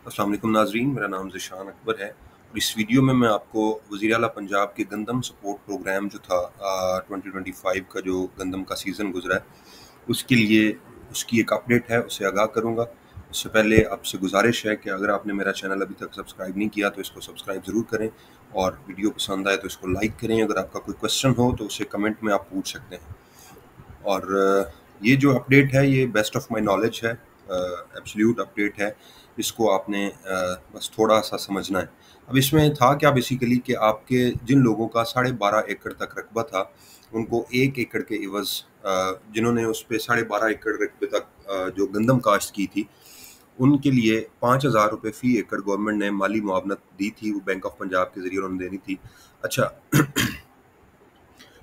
अस्सलाम वालेकुम नाज़रीन, मेरा नाम ज़िशान अकबर है और इस वीडियो में मैं आपको वज़ीर आला पंजाब के गंदम सपोर्ट प्रोग्राम जो था 2025 का जो गंदम का सीज़न गुज़रा है, उसके लिए उसकी एक अपडेट है, उससे आगाह करूँगा। उससे पहले आपसे गुज़ारिश है कि अगर आपने मेरा चैनल अभी तक सब्सक्राइब नहीं किया तो इसको सब्सक्राइब ज़रूर करें और वीडियो पसंद आए तो इसको लाइक करें। अगर आपका कोई क्वेश्चन हो तो उसे कमेंट में आप पूछ सकते हैं। और ये जो अपडेट है ये बेस्ट ऑफ माय नॉलेज है, एब्सोल्यूट अपडेट है। इसको आपने बस थोड़ा-सा समझना है। अब इसमें था क्या बेसिकली कि आपके जिन लोगों का 12.5 एकड़ तक रकबा था, उनको 1 एकड़ के इवज़ जिन्होंने उस पे 12.5 एकड़ रकबे तक जो गंदम काश्त की थी, उनके लिए ₹5000 फ़ी एकड़ गवर्नमेंट ने माली मुआवनत दी थी, वो बैंक ऑफ पंजाब के ज़रिए उन्होंने देनी थी। अच्छा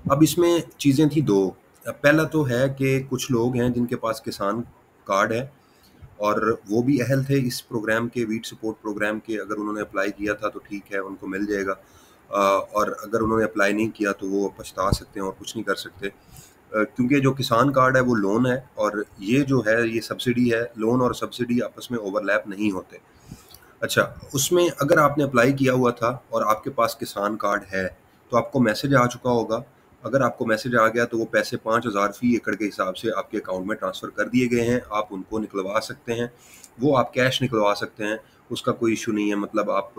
अब इसमें चीज़ें थी 2। पहला तो है कि कुछ लोग हैं जिनके पास किसान कार्ड है और वो भी अहल थे इस प्रोग्राम के, वीट सपोर्ट प्रोग्राम के। अगर उन्होंने अप्लाई किया था तो ठीक है, उनको मिल जाएगा। और अगर उन्होंने अप्लाई नहीं किया तो वो पछता सकते हैं और कुछ नहीं कर सकते। क्योंकि जो किसान कार्ड है वो लोन है और ये जो है ये सब्सिडी है। लोन और सब्सिडी आपस में ओवरलैप नहीं होते। अच्छा, उसमें अगर आपने अप्लाई किया हुआ था और आपके पास किसान कार्ड है, तो आपको मैसेज आ चुका होगा। अगर आपको मैसेज आ गया तो वो पैसे 5000 फ़ी एकड़ के हिसाब से आपके अकाउंट में ट्रांसफ़र कर दिए गए हैं। आप उनको निकलवा सकते हैं, वो आप कैश निकलवा सकते हैं, उसका कोई इश्यू नहीं है। मतलब आप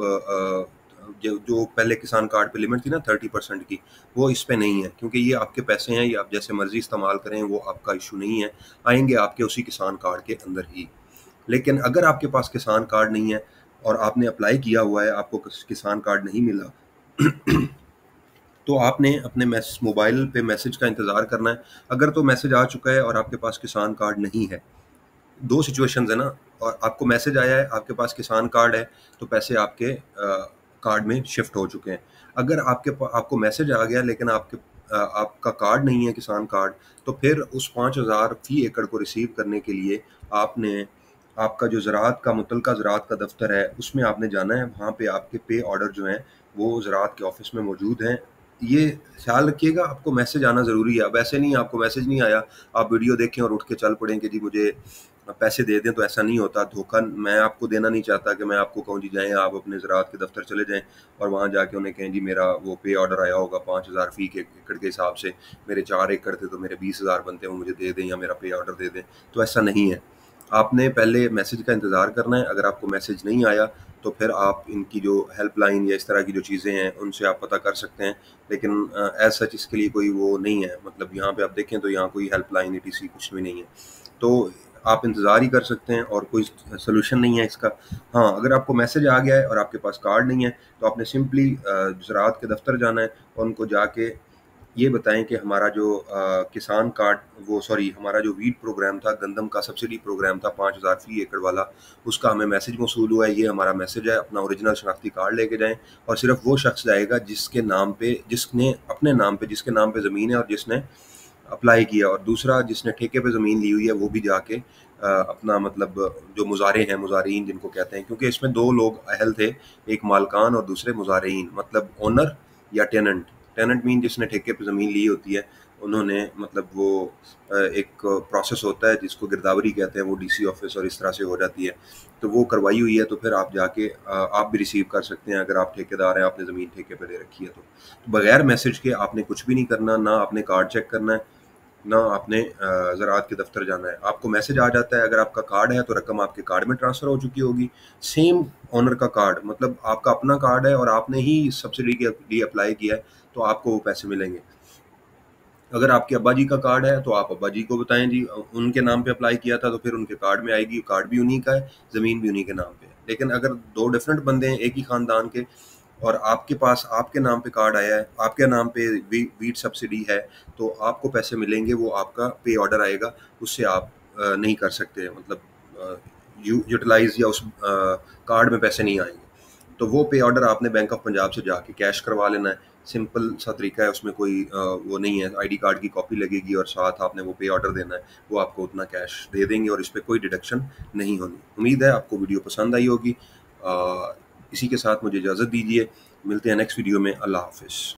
जो जो पहले किसान कार्ड पे लिमिट थी ना 30% की, वो इस पे नहीं है क्योंकि ये आपके पैसे हैं, ये आप जैसे मर्ज़ी इस्तेमाल करें, वो आपका इश्यू नहीं है। आएँगे आपके उसी किसान कार्ड के अंदर ही। लेकिन अगर आपके पास किसान कार्ड नहीं है और आपने अप्लाई किया हुआ है, आपको किसान कार्ड नहीं मिला, तो आपने अपने मोबाइल पे मैसेज का इंतज़ार करना है। अगर तो मैसेज आ चुका है और आपके पास किसान कार्ड नहीं है, 2 सिचुएशंस है ना। और आपको मैसेज आया है, आपके पास किसान कार्ड है, तो पैसे आपके कार्ड में शिफ्ट हो चुके हैं। अगर आपको मैसेज आ गया लेकिन आपका कार्ड नहीं है किसान कार्ड, तो फिर उस 5000 फ़ी एकड़ को रिसीव करने के लिए आपने आपका जो ज़राअत का मुतलका ज़राअत का दफ़्तर है, उसमें आपने जाना है। वहाँ पे आपके पे ऑर्डर जो हैं, वो ज़राअत के ऑफ़िस में मौजूद हैं। ये ख़्याल रखिएगा, आपको मैसेज आना ज़रूरी है। अब ऐसे नहीं, आपको मैसेज नहीं आया, आप वीडियो देखें और उठ के चल पड़ें कि जी मुझे पैसे दे दें, तो ऐसा नहीं होता। धोखा मैं आपको देना नहीं चाहता कि मैं आपको कहूँ जी जाएँ आप अपने ज़राअत के दफ़्तर चले जाएँ और वहाँ जाके उन्हें कहें जी मेरा वो पे ऑर्डर आया होगा 5000 फ़ी के एकड़ के हिसाब से, मेरे 4 एकड़ थे तो मेरे 20,000 बनते हैं, वो मुझे दे दें या मेरा पे ऑर्डर दे दें। तो ऐसा नहीं है। आपने पहले मैसेज का इंतज़ार करना है। अगर आपको मैसेज नहीं आया तो फिर आप इनकी जो हेल्पलाइन या इस तरह की जो चीज़ें हैं, उनसे आप पता कर सकते हैं। लेकिन एज़ सच इसके लिए कोई वो नहीं है। मतलब यहाँ पे आप देखें तो यहाँ कोई हेल्पलाइन ईटीसी कुछ भी नहीं है। तो आप इंतज़ार ही कर सकते हैं और कोई सॉल्यूशन नहीं है इसका। हाँ, अगर आपको मैसेज आ गया है और आपके पास कार्ड नहीं है, तो आपने सिंपली ज़राअत के दफ़्तर जाना है और उनको जाके ये बताएँ कि हमारा जो किसान कार्ड वो सॉरी हमारा जो वीट प्रोग्राम था, गंदम का सब्सिडी प्रोग्राम था 5000 फ़ी एकड़ वाला, उसका हमें मैसेज मौसूल हुआ है, ये हमारा मैसेज है। अपना ओरिजिनल शनाख्ती कार्ड लेके जाएँ और सिर्फ़ वो शख्स जाएगा जिसने अपने नाम पे जिसके नाम पे ज़मीन है और जिसने अप्लाई किया, और दूसरा जिसने ठेके पे ज़मीन ली हुई है वो भी जाके अपना मतलब जो मुज़ारे हैं, मुज़ारीन जिनको कहते हैं, क्योंकि इसमें 2 लोग अहल थे, एक मालकान और दूसरे मुज़ारीन, मतलब ओनर या टेनेंट। टेनेंट मीन जिसने ठेके पे ज़मीन ली होती है, उन्होंने मतलब वो एक प्रोसेस होता है जिसको गिरदावरी कहते हैं, वो डीसी ऑफ़िस और इस तरह से हो जाती है। तो वो करवाई हुई है, तो फिर आप जाके आप भी रिसीव कर सकते हैं अगर आप ठेकेदार हैं, आपने ज़मीन ठेके पे ले रखी है तो। बगैर मैसेज के आपने कुछ भी नहीं करना, ना आपने कार्ड चेक करना है, ना आपने ज़राअत के दफ़्तर जाना है। आपको मैसेज आ जाता है, अगर आपका कार्ड है तो रकम आपके कार्ड में ट्रांसफ़र हो चुकी होगी। सेम ओनर का कार्ड, मतलब आपका अपना कार्ड है और आपने ही सब्सिडी के लिए अप्लाई किया है, तो आपको वो पैसे मिलेंगे। अगर आपके अब्बा जी का कार्ड है तो आप अब्बा जी को बताएं जी उनके नाम पे अप्लाई किया था, तो फिर उनके कार्ड में आएगी। कार्ड भी उन्हीं का है, ज़मीन भी उन्हीं के नाम पे है। लेकिन अगर 2 डिफरेंट बंदे हैं एक ही ख़ानदान के और आपके पास आपके नाम पे कार्ड आया है, आपके नाम पे वीट सब्सिडी है, तो आपको पैसे मिलेंगे। वो आपका पे ऑर्डर आएगा, उससे आप नहीं कर सकते, मतलब यूटिलाइज़ या उस कार्ड में पैसे नहीं आएंगे। तो वो पे ऑर्डर आपने बैंक ऑफ पंजाब से जाके कैश करवा लेना है। सिंपल सा तरीका है, उसमें कोई वो नहीं है। आईडी कार्ड की कॉपी लगेगी और साथ आपने वो पे ऑर्डर देना है, वो आपको उतना कैश दे देंगे और इस पे कोई डिडक्शन नहीं होनी। उम्मीद है आपको वीडियो पसंद आई होगी। इसी के साथ मुझे इजाज़त दीजिए, मिलते हैं नेक्स्ट वीडियो में। अल्लाह हाफ़िज़।